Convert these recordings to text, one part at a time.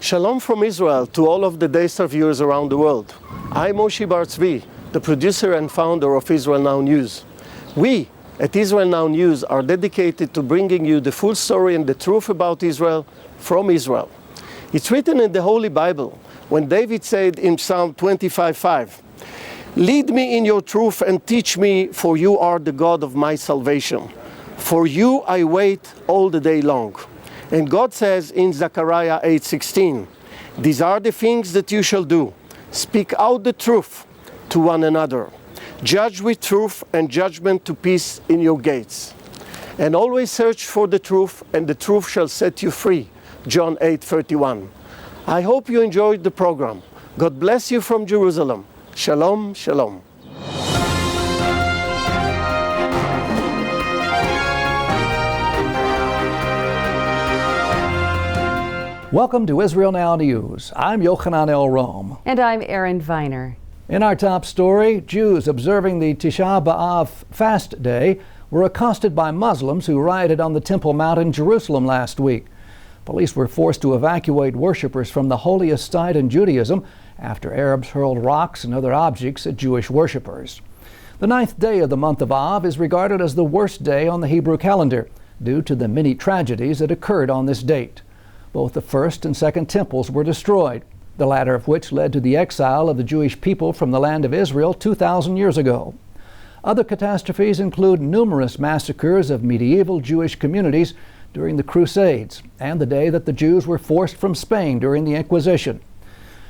Shalom from Israel to all of the Daystar viewers around the world. I'm Moshe Bar Tzvi, the producer and founder of Israel Now News. We at Israel Now News are dedicated to bringing you the full story and the truth about Israel from Israel. It's written in the Holy Bible when David said in Psalm 25:5, "Lead me in your truth and teach me, for you are the God of my salvation. For you I wait all the day long." And God says in Zechariah 8:16, "These are the things that you shall do. Speak out the truth to one another. Judge with truth and judgment to peace in your gates. And always search for the truth, and the truth shall set you free." John 8:31. I hope you enjoyed the program. God bless you from Jerusalem. Shalom, shalom. Welcome to Israel Now News. I'm Yochanan El Rom. And I'm Erin Viner. In our top story, Jews observing the Tisha B'Av fast day were accosted by Muslims who rioted on the Temple Mount in Jerusalem last week. Police were forced to evacuate worshippers from the holiest site in Judaism after Arabs hurled rocks and other objects at Jewish worshippers. The 9th day of the month of Av is regarded as the worst day on the Hebrew calendar due to the many tragedies that occurred on this date. Both the first and second temples were destroyed, the latter of which led to the exile of the Jewish people from the land of Israel 2,000 years ago. Other catastrophes include numerous massacres of medieval Jewish communities during the Crusades and the day that the Jews were forced from Spain during the Inquisition.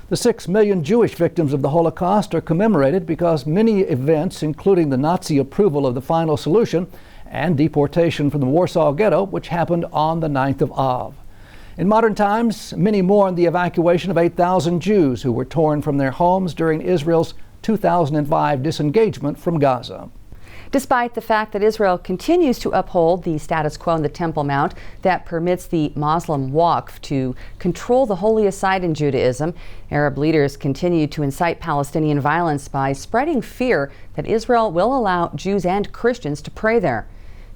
The 6 million Jewish victims of the Holocaust are commemorated because many events, including the Nazi approval of the final solution and deportation from the Warsaw Ghetto, which happened on the 9th of Av. In modern times, many mourn the evacuation of 8,000 Jews who were torn from their homes during Israel's 2005 disengagement from Gaza. Despite the fact that Israel continues to uphold the status quo on the Temple Mount that permits the Muslim Waqf to control the holiest site in Judaism, Arab leaders continue to incite Palestinian violence by spreading fear that Israel will allow Jews and Christians to pray there.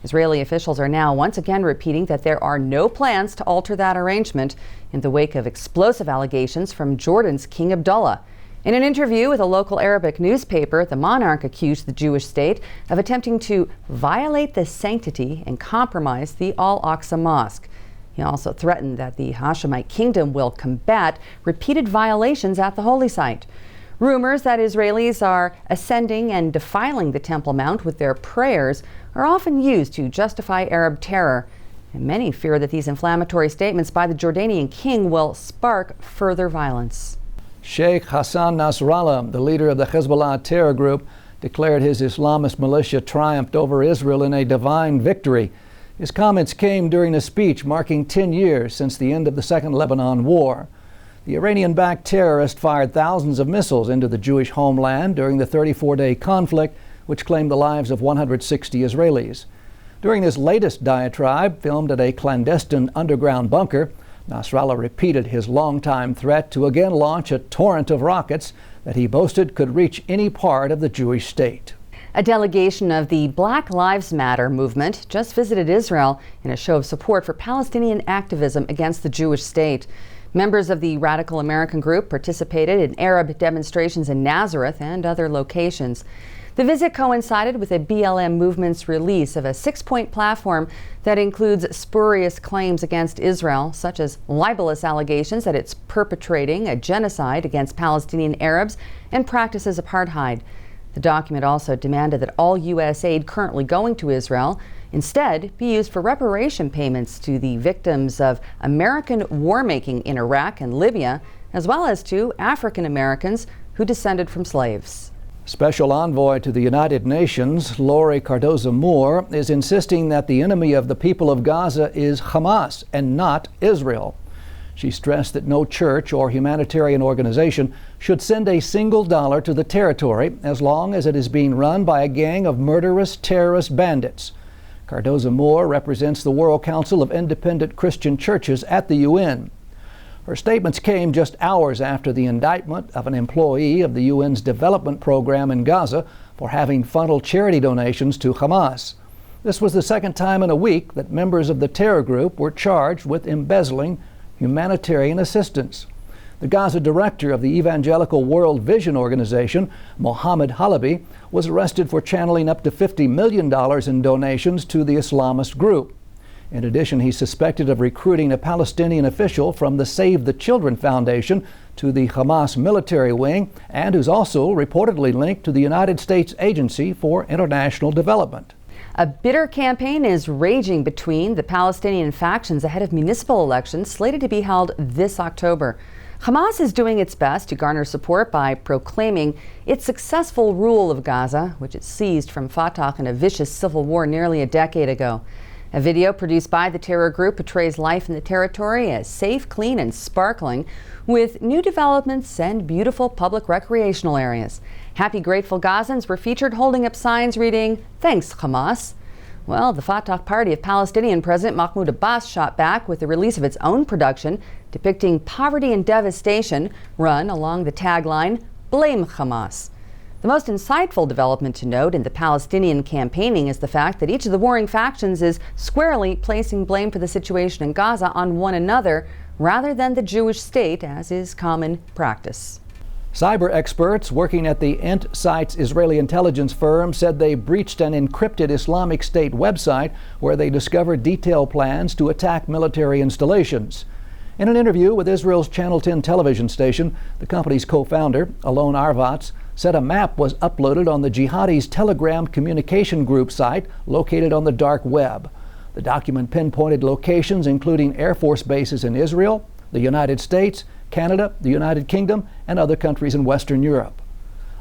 Israeli officials are now once again repeating that there are no plans to alter that arrangement in the wake of explosive allegations from Jordan's King Abdullah. In an interview with a local Arabic newspaper, the monarch accused the Jewish state of attempting to violate the sanctity and compromise the Al-Aqsa Mosque. He also threatened that the Hashemite kingdom will combat repeated violations at the holy site. Rumors that Israelis are ascending and defiling the Temple Mount with their prayers are often used to justify Arab terror, and many fear that these inflammatory statements by the Jordanian king will spark further violence. Sheikh Hassan Nasrallah, the leader of the Hezbollah terror group, declared his Islamist militia triumphed over Israel in a divine victory. His comments came during a speech marking 10 years since the end of the Second Lebanon War. The Iranian-backed terrorist fired thousands of missiles into the Jewish homeland during the 34-day conflict, which claimed the lives of 160 Israelis. During this latest diatribe, filmed at a clandestine underground bunker, Nasrallah repeated his longtime threat to again launch a torrent of rockets that he boasted could reach any part of the Jewish state. A delegation of the Black Lives Matter movement just visited Israel in a show of support for Palestinian activism against the Jewish state. Members of the Radical American group participated in Arab demonstrations in Nazareth and other locations. The visit coincided with a BLM movement's release of a 6-point platform that includes spurious claims against Israel, such as libelous allegations that it's perpetrating a genocide against Palestinian Arabs and practices apartheid. The document also demanded that all U.S. aid currently going to Israel instead be used for reparation payments to the victims of American war-making in Iraq and Libya, as well as to African Americans who descended from slaves. Special Envoy to the United Nations, Lori Cardozo-Moore, is insisting that the enemy of the people of Gaza is Hamas and not Israel. She stressed that no church or humanitarian organization should send a single dollar to the territory as long as it is being run by a gang of murderous terrorist bandits. Cardozo-Moore represents the World Council of Independent Christian Churches at the UN. Her statements came just hours after the indictment of an employee of the UN's development program in Gaza for having funneled charity donations to Hamas. This was the second time in a week that members of the terror group were charged with embezzling humanitarian assistance. The Gaza director of the Evangelical World Vision Organization, Mohammed Halabi, was arrested for channeling up to $50 million in donations to the Islamist group. In addition, he's suspected of recruiting a Palestinian official from the Save the Children Foundation to the Hamas military wing, and who's also reportedly linked to the United States Agency for International Development. A bitter campaign is raging between the Palestinian factions ahead of municipal elections slated to be held this October. Hamas is doing its best to garner support by proclaiming its successful rule of Gaza, which it seized from Fatah in a vicious civil war nearly a decade ago. A video produced by the terror group portrays life in the territory as safe, clean, and sparkling, with new developments and beautiful public recreational areas. Happy, grateful Gazans were featured holding up signs reading, "Thanks, Hamas." Well, the Fatah party of Palestinian President Mahmoud Abbas shot back with the release of its own production depicting poverty and devastation, run along the tagline, "Blame Hamas." The most insightful development to note in the Palestinian campaigning is the fact that each of the warring factions is squarely placing blame for the situation in Gaza on one another rather than the Jewish state, as is common practice. Cyber experts working at the Ent Site's Israeli intelligence firm said they breached an encrypted Islamic State website where they discovered detailed plans to attack military installations. In an interview with Israel's Channel 10 television station, the company's co-founder, Alon Arvatz, said a map was uploaded on the jihadis' Telegram communication group site located on the dark web. The document pinpointed locations including Air Force bases in Israel, the United States, Canada, the United Kingdom, and other countries in Western Europe.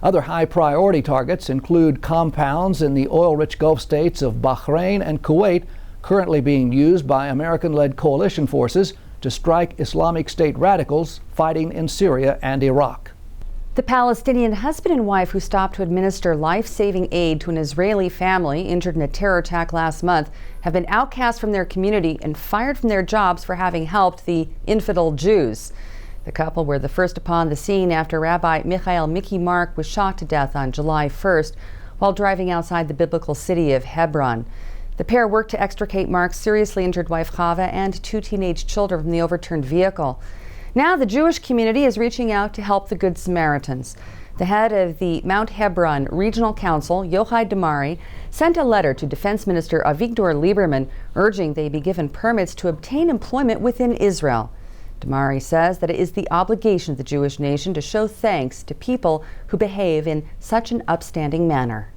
Other high-priority targets include compounds in the oil-rich Gulf states of Bahrain and Kuwait, currently being used by American-led coalition forces to strike Islamic State radicals fighting in Syria and Iraq. The Palestinian husband and wife who stopped to administer life-saving aid to an Israeli family injured in a terror attack last month have been outcast from their community and fired from their jobs for having helped the infidel Jews. The couple were the first upon the scene after Rabbi Michael Mickey Mark was shot to death on July 1st while driving outside the biblical city of Hebron. The pair worked to extricate Mark's seriously injured wife Chava and two teenage children from the overturned vehicle. Now the Jewish community is reaching out to help the Good Samaritans. The head of the Mount Hebron Regional Council, Yochai Damari, sent a letter to Defense Minister Avigdor Lieberman urging they be given permits to obtain employment within Israel. Damari says that it is the obligation of the Jewish nation to show thanks to people who behave in such an upstanding manner.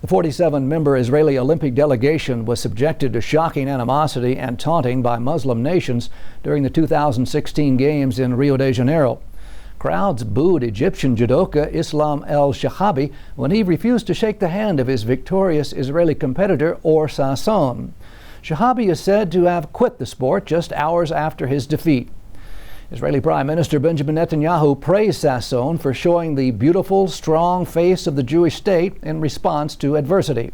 The 47-member Israeli Olympic delegation was subjected to shocking animosity and taunting by Muslim nations during the 2016 Games in Rio de Janeiro. Crowds booed Egyptian judoka Islam El-Shahabi when he refused to shake the hand of his victorious Israeli competitor Or Sasson. Shahabi is said to have quit the sport just hours after his defeat. Israeli Prime Minister Benjamin Netanyahu praised Sasson for showing the beautiful, strong face of the Jewish state in response to adversity.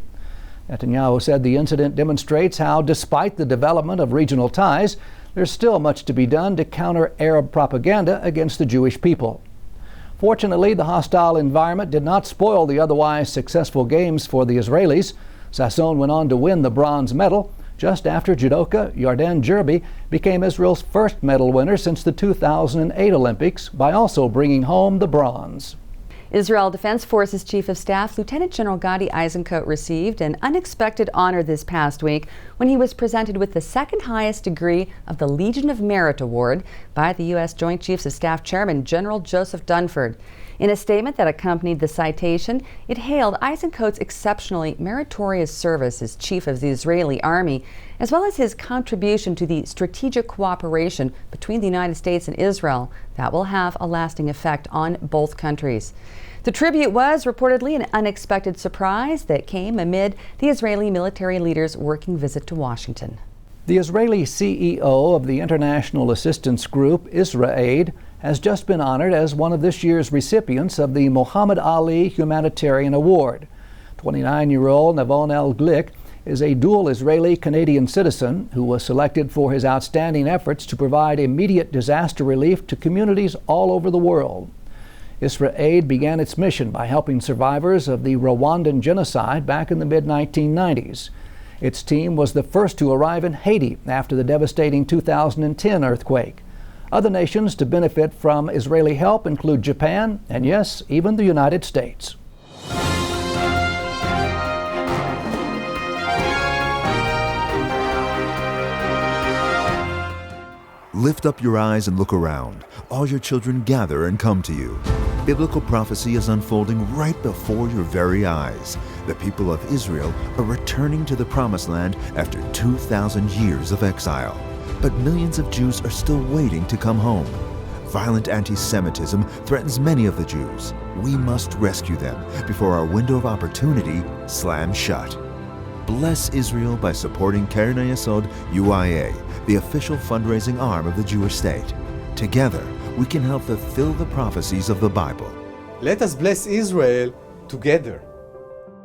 Netanyahu said the incident demonstrates how, despite the development of regional ties, there's still much to be done to counter Arab propaganda against the Jewish people. Fortunately, the hostile environment did not spoil the otherwise successful games for the Israelis. Sasson went on to win the bronze medal just after judoka Yarden Jerby became Israel's first medal winner since the 2008 Olympics by also bringing home the bronze. Israel Defense Forces Chief of Staff Lieutenant General Gadi Eisenkot received an unexpected honor this past week when he was presented with the second highest degree of the Legion of Merit Award by the U.S. Joint Chiefs of Staff Chairman General Joseph Dunford. In a statement that accompanied the citation, it hailed Eisenkot's exceptionally meritorious service as Chief of the Israeli Army, as well as his contribution to the strategic cooperation between the United States and Israel that will have a lasting effect on both countries. The tribute was reportedly an unexpected surprise that came amid the Israeli military leader's working visit to Washington. The Israeli CEO of the international assistance group IsraAid has just been honored as one of this year's recipients of the Muhammad Ali Humanitarian Award. 29-year-old Navon El-Glick is a dual Israeli-Canadian citizen who was selected for his outstanding efforts to provide immediate disaster relief to communities all over the world. IsraAid began its mission by helping survivors of the Rwandan genocide back in the mid-1990s. Its team was the first to arrive in Haiti after the devastating 2010 earthquake. Other nations to benefit from Israeli help include Japan and, yes, even the United States. Lift up your eyes and look around. All your children gather and come to you. Biblical prophecy is unfolding right before your very eyes. The people of Israel are returning to the Promised Land after 2,000 years of exile. But millions of Jews are still waiting to come home. Violent anti-Semitism threatens many of the Jews. We must rescue them before our window of opportunity slams shut. Bless Israel by supporting Keren HaYesod UIA, the official fundraising arm of the Jewish state. Together, we can help fulfill the prophecies of the Bible. Let us bless Israel together.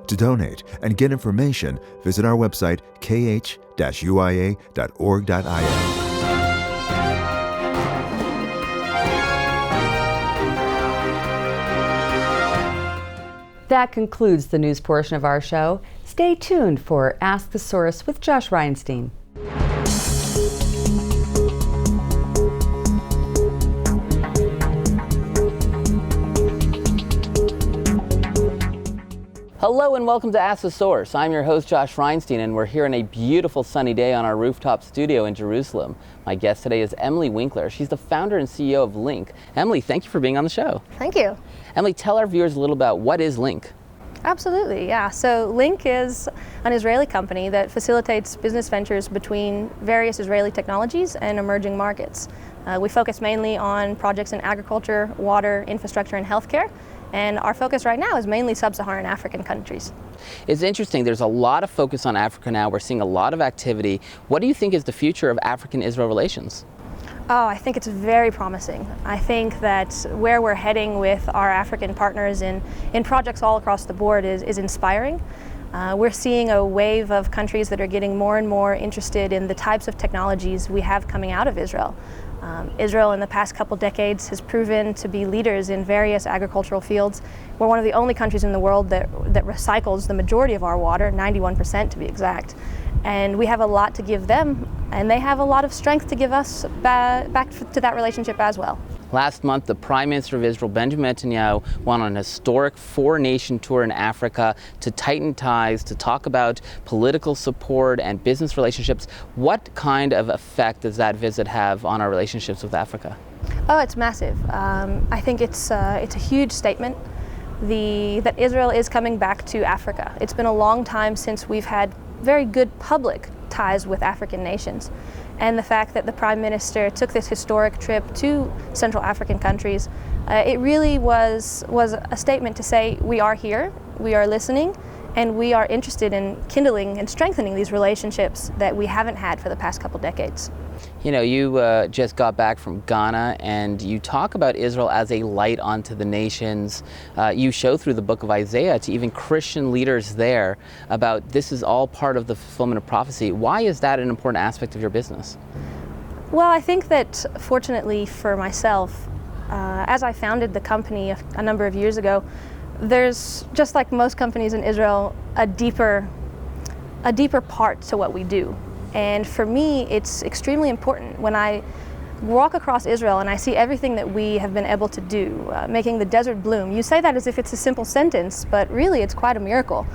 To donate and get information, visit our website kh-uia.org.il. That concludes the news portion of our show. Stay tuned for Ask the Source with Josh Reinstein. Hello and welcome to Ask the Source. I'm your host Josh Reinstein, and we're here on a beautiful sunny day on our rooftop studio in Jerusalem. My guest today is Emily Winkler. She's the founder and CEO of Link. Emily, thank you for being on the show. Thank you. Emily, tell our viewers a little about what is Link. Absolutely, yeah. So Link is an Israeli company that facilitates business ventures between various Israeli technologies and emerging markets. We focus mainly on projects in agriculture, water, infrastructure, and healthcare. And our focus right now is mainly sub-Saharan African countries. It's interesting, there's a lot of focus on Africa now. We're seeing a lot of activity. What do you think is the future of African-Israel relations? Oh, I think it's very promising. I think that where we're heading with our African partners in projects all across the board is inspiring. We're seeing a wave of countries that are getting more and more interested in the types of technologies we have coming out of Israel. Israel in the past couple decades has proven to be leaders in various agricultural fields. We're one of the only countries in the world that recycles the majority of our water, 91% to be exact. And we have a lot to give them, and they have a lot of strength to give us back to that relationship as well. Last month, the Prime Minister of Israel, Benjamin Netanyahu, went on an historic four-nation tour in Africa to tighten ties, to talk about political support and business relationships. What kind of effect does that visit have on our relationships with Africa? Oh, it's massive. I think it's a huge statement that Israel is coming back to Africa. It's been a long time since we've had very good public ties with African nations. And the fact that the Prime Minister took this historic trip to Central African countries, it really was a statement to say we are here, we are listening, and we are interested in kindling and strengthening these relationships that we haven't had for the past couple decades. You know, you just got back from Ghana, and you talk about Israel as a light unto the nations. You show through the book of Isaiah to even Christian leaders there about this is all part of the fulfillment of prophecy. Why is that an important aspect of your business? Well, I think that fortunately for myself, as I founded the company a number of years ago, there's, just like most companies in Israel, a deeper part to what we do. And for me, it's extremely important when I walk across Israel and I see everything that we have been able to do, making the desert bloom. You say that as if it's a simple sentence, but really it's quite a miracle.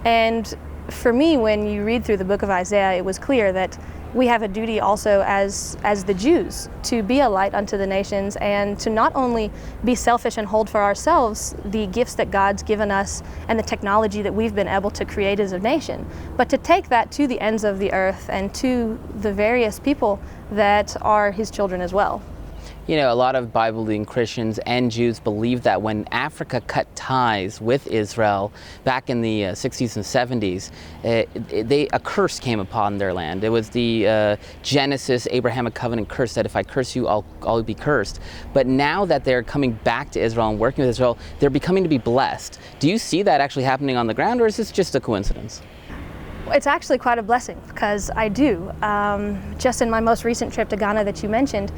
And for me, when you read through the book of Isaiah, it was clear that we have a duty also as the Jews to be a light unto the nations and to not only be selfish and hold for ourselves the gifts that God's given us and the technology that we've been able to create as a nation, but to take that to the ends of the earth and to the various people that are His children as well. You know, a lot of Bible-believing Christians and Jews believe that when Africa cut ties with Israel back in the 60s and 70s, a curse came upon their land. It was the Genesis Abrahamic covenant curse that if I curse you, I'll be cursed. But now that they're coming back to Israel and working with Israel, they're becoming to be blessed. Do you see that actually happening on the ground, or is this just a coincidence? It's actually quite a blessing, because I do. Just in my most recent trip to Ghana that you mentioned,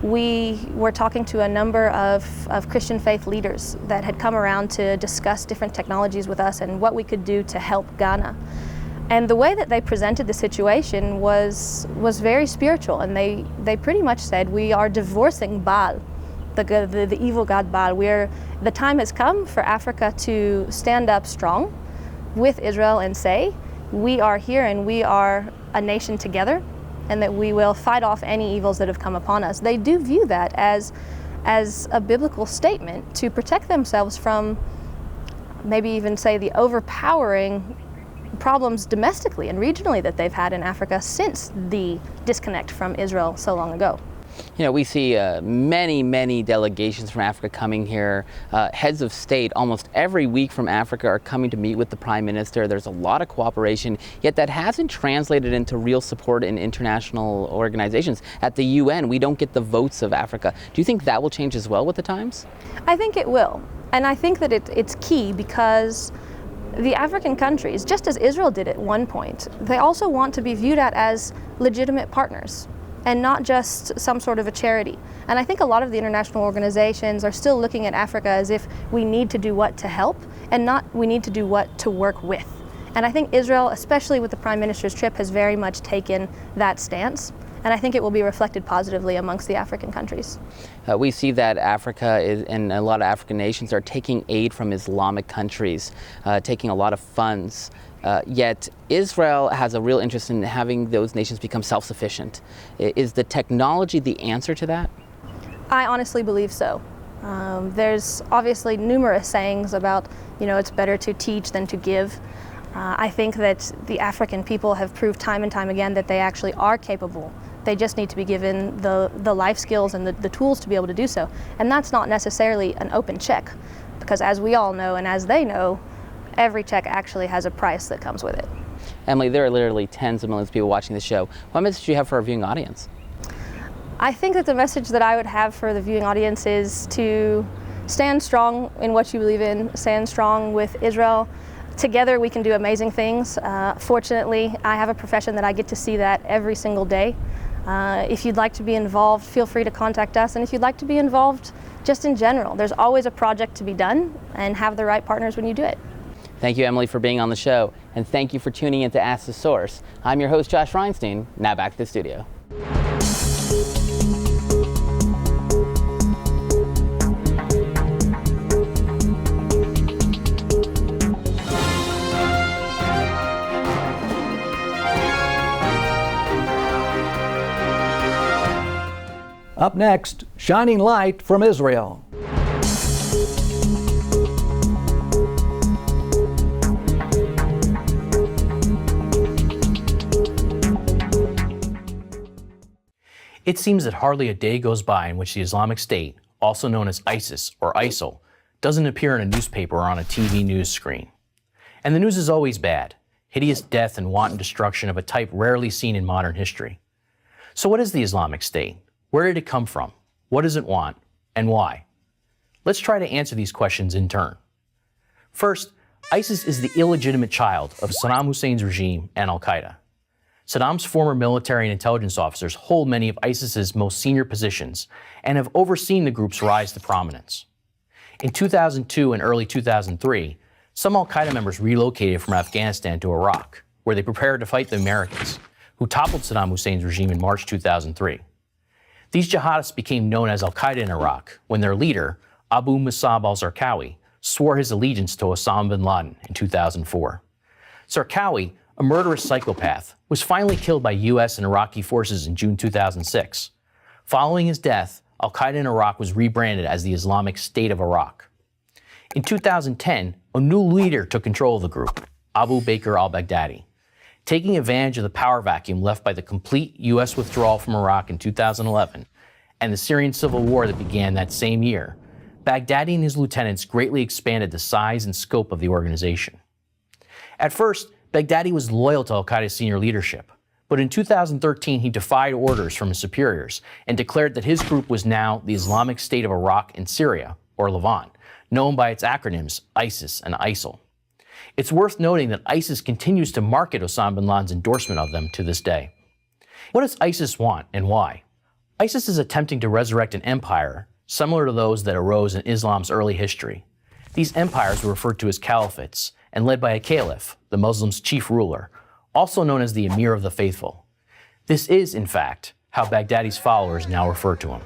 we were talking to a number of Christian faith leaders that had come around to discuss different technologies with us and what we could do to help Ghana. And the way that they presented the situation was very spiritual, and they pretty much said, we are divorcing Baal, the evil god Baal. The time has come for Africa to stand up strong with Israel and say, we are here and we are a nation together, and that we will fight off any evils that have come upon us. They do view that as a biblical statement to protect themselves from, maybe even say, the overpowering problems domestically and regionally that they've had in Africa since the disconnect from Israel so long ago. You know, we see many delegations from Africa coming here. Heads of state almost every week from Africa are coming to meet with the Prime Minister. There's a lot of cooperation, yet that hasn't translated into real support in international organizations. At the UN, we don't get the votes of Africa. Do you think that will change as well with the times? I think it will. And I think that it's key because the African countries, just as Israel did at one point, they also want to be viewed at as legitimate partners and not just some sort of a charity. And I think a lot of the international organizations are still looking at Africa as if we need to do what to help and not we need to do what to work with. And I think Israel, especially with the Prime Minister's trip, has very much taken that stance. And I think it will be reflected positively amongst the African countries. We see that Africa and a lot of African nations are taking aid from Islamic countries, taking a lot of funds. Yet Israel has a real interest in having those nations become self-sufficient. Is the technology the answer to that? I honestly believe so. There's obviously numerous sayings about, it's better to teach than to give. I think that the African people have proved time and time again that they actually are capable. They just need to be given the life skills and the tools to be able to do so. And that's not necessarily an open check, because as we all know and as they know, every check actually has a price that comes with it. Emily, there are literally tens of millions of people watching the show. What message do you have for our viewing audience? I think that the message that I would have for the viewing audience is to stand strong in what you believe in, stand strong with Israel. Together we can do amazing things. Fortunately, I have a profession that I get to see that every single day. If you'd like to be involved, feel free to contact us. And if you'd like to be involved just in general, there's always a project to be done, and have the right partners when you do it. Thank you, Emily, for being on the show, and thank you for tuning in to Ask the Source. I'm your host, Josh Reinstein. Now back to the studio. Up next, shining light from Israel. It seems that hardly a day goes by in which the Islamic State, also known as ISIS or ISIL, doesn't appear in a newspaper or on a TV news screen. And the news is always bad: hideous death and wanton destruction of a type rarely seen in modern history. So what is the Islamic State? Where did it come from? What does it want? And why? Let's try to answer these questions in turn. First, ISIS is the illegitimate child of Saddam Hussein's regime and al-Qaeda. Saddam's former military and intelligence officers hold many of ISIS's most senior positions and have overseen the group's rise to prominence. In 2002 and early 2003, some al-Qaeda members relocated from Afghanistan to Iraq, where they prepared to fight the Americans, who toppled Saddam Hussein's regime in March 2003. These jihadists became known as al-Qaeda in Iraq when their leader, Abu Musab al-Zarqawi, swore his allegiance to Osama bin Laden in 2004. Zarqawi, a murderous psychopath, was finally killed by U.S. and Iraqi forces in June 2006. Following his death, al-Qaeda in Iraq was rebranded as the Islamic State of Iraq. In 2010, a new leader took control of the group, Abu Bakr al-Baghdadi. Taking advantage of the power vacuum left by the complete U.S. withdrawal from Iraq in 2011 and the Syrian civil war that began that same year, Baghdadi and his lieutenants greatly expanded the size and scope of the organization. At first, Baghdadi was loyal to al-Qaeda's senior leadership, but in 2013 he defied orders from his superiors and declared that his group was now the Islamic State of Iraq and Syria, or Levant, known by its acronyms ISIS and ISIL. It's worth noting that ISIS continues to market Osama bin Laden's endorsement of them to this day. What does ISIS want and why? ISIS is attempting to resurrect an empire similar to those that arose in Islam's early history. These empires were referred to as caliphates and led by a caliph, the Muslims' chief ruler, also known as the Emir of the Faithful. This is, in fact, how Baghdadi's followers now refer to him.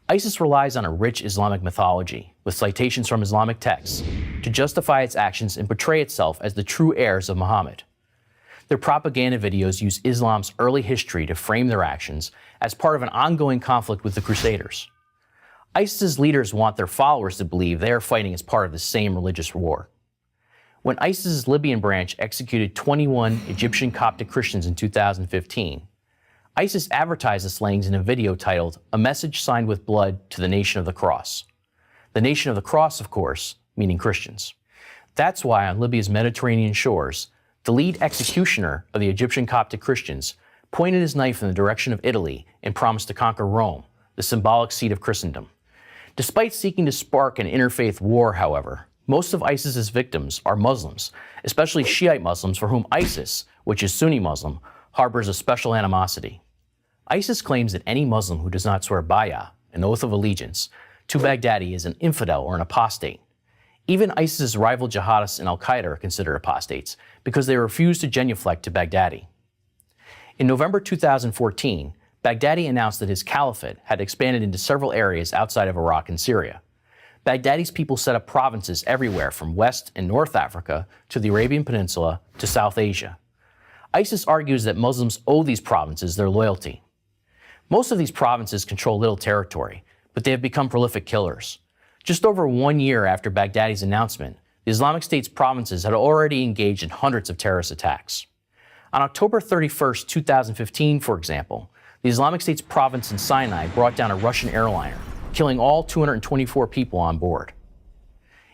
ISIS relies on a rich Islamic mythology, with citations from Islamic texts, to justify its actions and portray itself as the true heirs of Muhammad. Their propaganda videos use Islam's early history to frame their actions as part of an ongoing conflict with the Crusaders. ISIS's leaders want their followers to believe they are fighting as part of the same religious war. When ISIS's Libyan branch executed 21 Egyptian Coptic Christians in 2015, ISIS advertised the slayings in a video titled, "A Message Signed with Blood to the Nation of the Cross." The Nation of the Cross, of course, meaning Christians. That's why on Libya's Mediterranean shores, the lead executioner of the Egyptian Coptic Christians pointed his knife in the direction of Italy and promised to conquer Rome, the symbolic seat of Christendom. Despite seeking to spark an interfaith war, however, most of ISIS's victims are Muslims, especially Shiite Muslims for whom ISIS, which is Sunni Muslim, harbors a special animosity. ISIS claims that any Muslim who does not swear bay'ah, an oath of allegiance, to Baghdadi is an infidel or an apostate. Even ISIS's rival jihadists and al-Qaeda are considered apostates because they refuse to genuflect to Baghdadi. In November 2014, Baghdadi announced that his caliphate had expanded into several areas outside of Iraq and Syria. Baghdadi's people set up provinces everywhere from West and North Africa to the Arabian Peninsula to South Asia. ISIS argues that Muslims owe these provinces their loyalty. Most of these provinces control little territory, but they have become prolific killers. Just over 1 year after Baghdadi's announcement, the Islamic State's provinces had already engaged in hundreds of terrorist attacks. On October 31st, 2015, for example, the Islamic State's province in Sinai brought down a Russian airliner, killing all 224 people on board.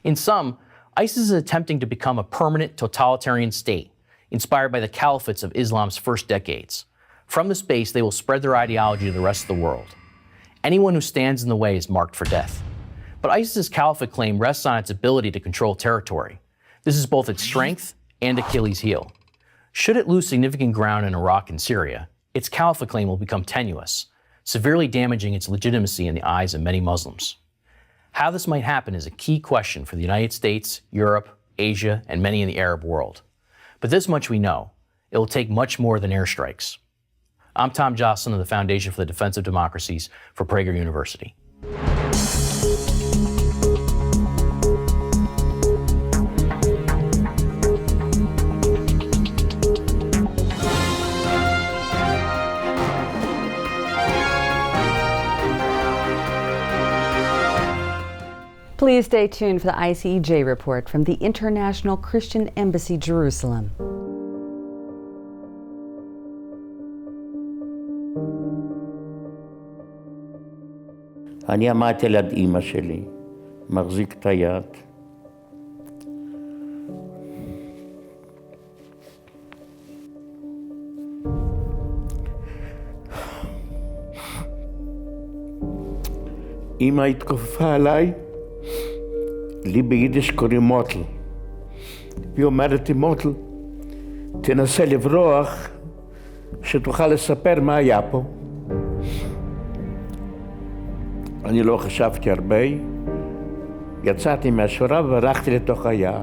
In sum, ISIS is attempting to become a permanent totalitarian state, inspired by the caliphates of Islam's first decades. From this base, they will spread their ideology to the rest of the world. Anyone who stands in the way is marked for death. But ISIS's caliphate claim rests on its ability to control territory. This is both its strength and Achilles' heel. Should it lose significant ground in Iraq and Syria, its caliphate claim will become tenuous, severely damaging its legitimacy in the eyes of many Muslims. How this might happen is a key question for the United States, Europe, Asia, and many in the Arab world. But this much we know: it will take much more than airstrikes. I'm Tom Jocelyn of the Foundation for the Defense of Democracies for Prager University. Please stay tuned for the ICEJ report from the International Christian Embassy, Jerusalem. אני עמדתי ליד אמא שלי, מחזיק את היד. אמא התכופפה עליי, לי ביידיש קוראים מוטל. היא אומרת לי, מוטל, תנסה לברוח, שתוכל לספר מה היה פה. אני לא חשבתי הרבה, יצאתי מהשורה והלכתי לתוך היער.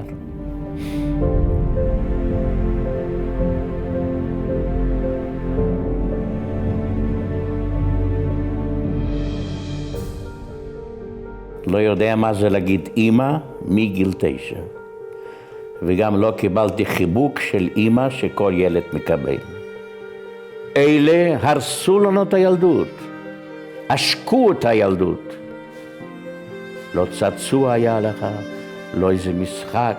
לא יודע מה זה להגיד אמא מגיל 9. וגם לא קיבלתי חיבוק של אמא שכל ילד מקבל. אלה הרסו לנו את הילדות. עשקו את הילדות. לא צעצוע היה לך, לא איזה משחק,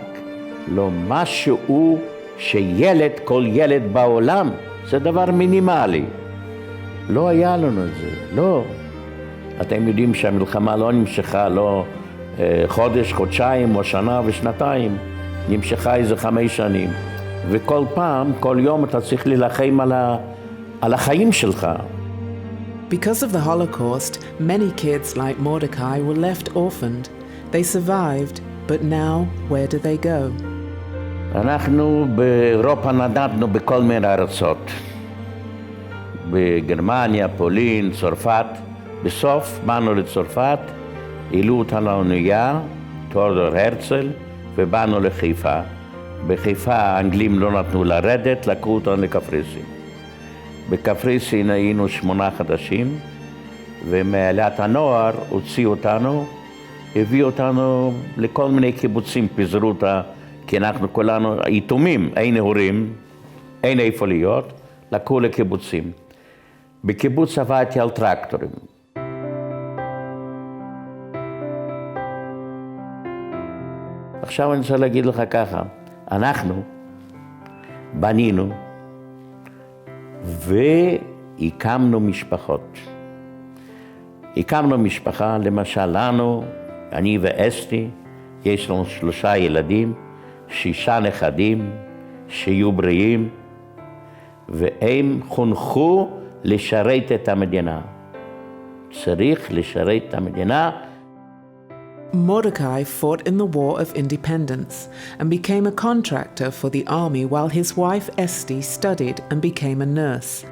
לא משהו שילד, כל ילד בעולם, זה דבר מינימלי. לא היה לנו את זה, לא. אתם יודעים שהמלחמה לא נמשכה, לא חודש, חודשיים או שנה ושנתיים, נמשכה איזה 5 שנים. וכל פעם, כל יום אתה צריך להילחם על החיים שלך. Because of the Holocaust, many kids like Mordecai were left orphaned. They survived, but now where do they go? אנחנו באירופה נדדנו בכל מיני ארצות. בגרמניה, פולין, צרפת. בסוף באנו לצרפת, העלו אותנו לאונייה, תיאודור הרצל, ובאנו לחיפה. בחיפה האנגלים לא נתנו לרדת, לקחו אותנו לקפריסין. בקפריסין היינו 8 חודשים, ומעלת הנוער הוציאו אותנו, הביאו אותנו לכל מיני קיבוצים, פיזרו אותה, כי אנחנו כולנו יתומים, אין הורים, אין איפה להיות, לקחו לקיבוצים. בקיבוץ עבדתי על טרקטורים. עכשיו אני רוצה להגיד לך ככה, אנחנו בנינו והקמנו משפחות. הקמנו משפחה, למשל לנו, אני ואסתי, יש לנו 3 ילדים, 6 נכדים, שיהיו בריאים, והם חונכו לשרת את המדינה. צריך לשרת את המדינה. Mordecai fought in the War of Independence and became a contractor for the army while his wife Esti studied and became a nurse.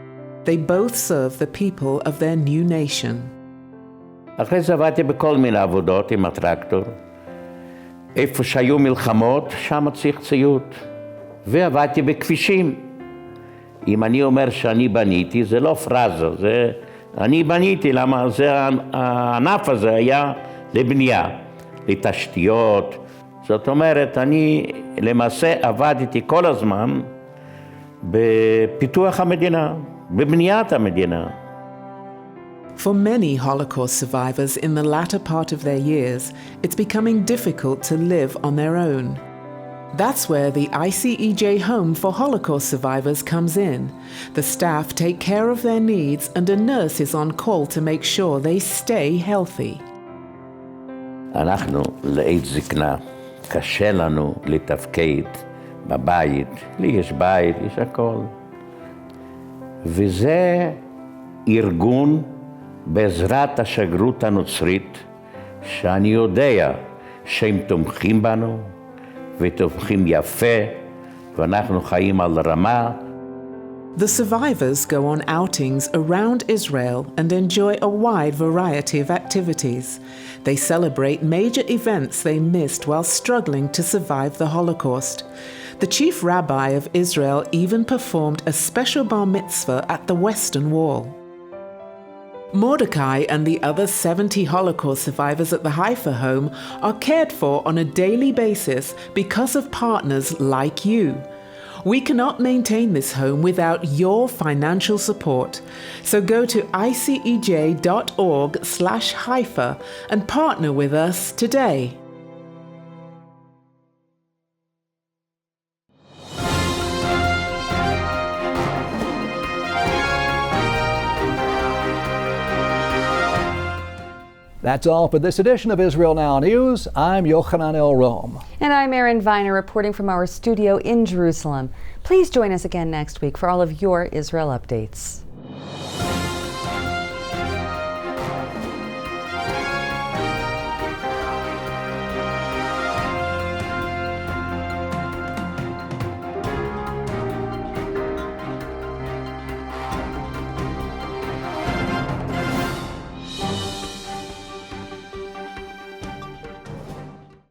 They both served the people of their new nation. אחרי זה עבדתי בכל מיני עבודות עם הטרקטור. איפה שהיו מלחמות, שם צריך ציוד. ועבדתי בכבישים. אם אני אומר שאני בניתי, זה לא פרזה, זה אני בניתי, למה הענף הזה היה לבנייה, לתשתיות. זאת אומרת, אני למעשה עבדתי כל הזמן בפיתוח המדינה, בבניית המדינה. For many Holocaust survivors in the latter part of their years, it's becoming difficult to live on their own. That's where the ICEJ Home for Holocaust Survivors comes in. The staff take care of their needs and a nurse is on call to make sure they stay healthy. אנחנו לעת זקנה, קשה לנו לתפקד בבית. לי יש בית, יש הכל. וזה ארגון בעזרת השגרירות הנוצרית, שאני יודע שהם תומכים בנו, ותומכים יפה, ואנחנו חיים על רמה. The survivors go on outings around Israel and enjoy a wide variety of activities. They celebrate major events they missed while struggling to survive the Holocaust. The chief rabbi of Israel even performed a special bar mitzvah at the Western Wall. Mordecai and the other 70 Holocaust survivors at the Haifa home are cared for on a daily basis because of partners like you. We cannot maintain this home without your financial support. So go to icej.org/Haifa and partner with us today. That's all for this edition of Israel Now News. I'm Yochanan El-Rom. And I'm Erin Viner reporting from our studio in Jerusalem. Please join us again next week for all of your Israel updates.